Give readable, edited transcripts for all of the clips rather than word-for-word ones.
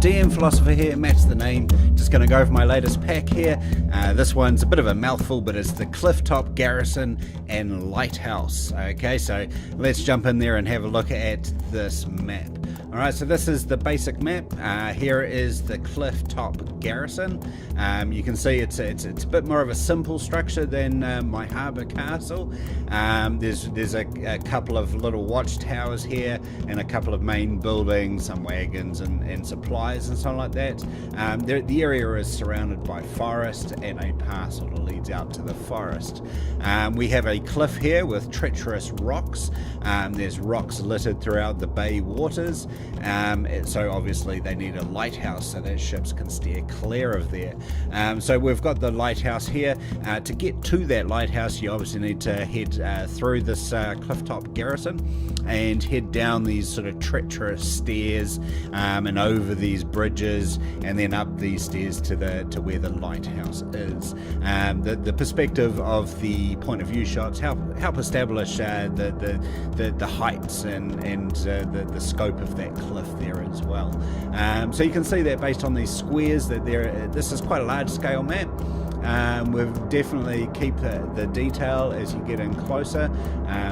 DM Philosopher here, Matt's the name. Just going to go over my latest pack here. This one's a bit of a mouthful, but it's the Clifftop Garrison and Lighthouse. Okay, so let's jump in there and have a look at this map. Alright, so this is the basic map. Here is the Clifftop Garrison. You can see it's a bit more of a simple structure than my harbour castle. There's a couple of little watchtowers here and a couple of main buildings, some wagons and supplies and something like that. The area is surrounded by forest and a path sort of leads out to the forest. We have a cliff here with treacherous rocks. There's rocks littered throughout the bay waters. So obviously they need a lighthouse so that ships can steer clear of there. So we've got the lighthouse here. To get to that lighthouse, you obviously need to head through this Clifftop Garrison and head down these sort of treacherous stairs and over these bridges and then up these stairs to where the lighthouse is. The perspective of the point of view shots help establish the heights and the scope of that cliff there as well. So you can see that based on these squares that this is quite a large scale map. We've definitely keep the detail as you get in closer,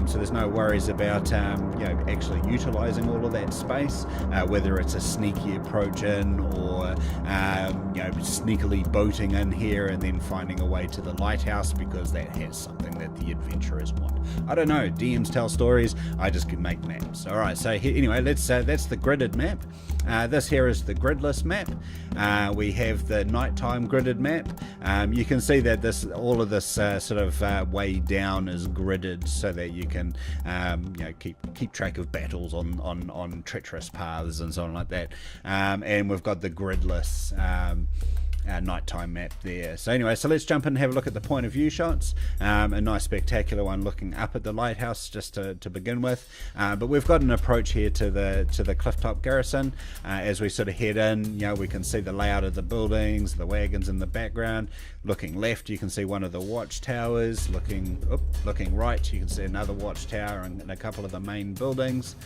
so there's no worries about actually utilizing all of that space, whether it's a sneaky approach in or sneakily boating in here and then finding a way to the lighthouse because that has something that the adventurers want. I don't know, DMs tell stories, I just can make maps. Alright, so anyway, that's the gridded map. This here is the gridless map. We have the nighttime gridded map. You can see that all of this sort of way down is gridded so that you can keep track of battles on treacherous paths and so on like that. And we've got the gridless nighttime map there. So anyway, so let's jump in and have a look at the point of view shots. A nice spectacular one looking up at the lighthouse just to begin with, but we've got an approach here to the Clifftop Garrison. As we sort of head in, we can see the layout of the buildings, the wagons in the background. Looking left, you can see one of the watchtowers. Looking right, you can see another watchtower and a couple of the main buildings.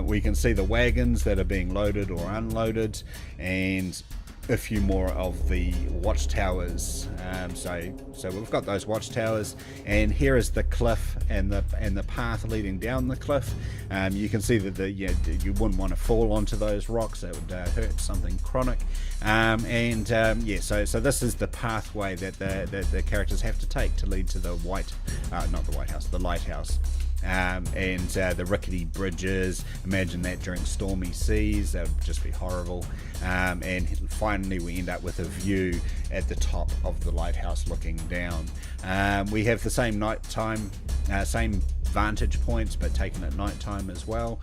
We can see the wagons that are being loaded or unloaded, and a few more of the watchtowers. So we've got those watchtowers, and here is the cliff and the path leading down the cliff. You can see that you wouldn't want to fall onto those rocks. That would hurt something chronic. So this is the pathway that the characters have to take to lead to the the lighthouse. The rickety bridges, imagine that during stormy seas, that would just be horrible. And finally we end up with a view at the top of the lighthouse looking down. We have the same nighttime, same vantage points, but taken at nighttime as well.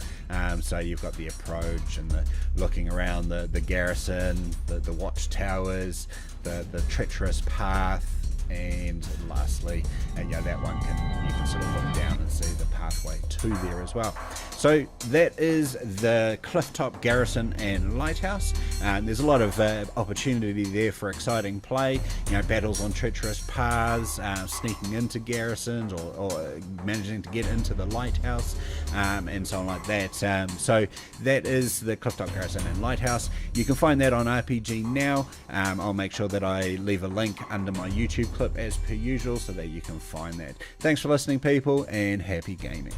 So you've got the approach and the looking around the garrison, the watchtowers, the treacherous path, and lastly, that one you can sort of look down and see the pathway to there as well. So that is the Clifftop Garrison and Lighthouse. There's a lot of opportunity there for exciting play. Battles on treacherous paths, sneaking into garrisons, or managing to get into the lighthouse, and so on like that. So that is the Clifftop Garrison and Lighthouse. You can find that on RPG Now. I'll make sure that I leave a link under my YouTube clip as per usual so that you can find that. Thanks for listening, people, and happy gaming.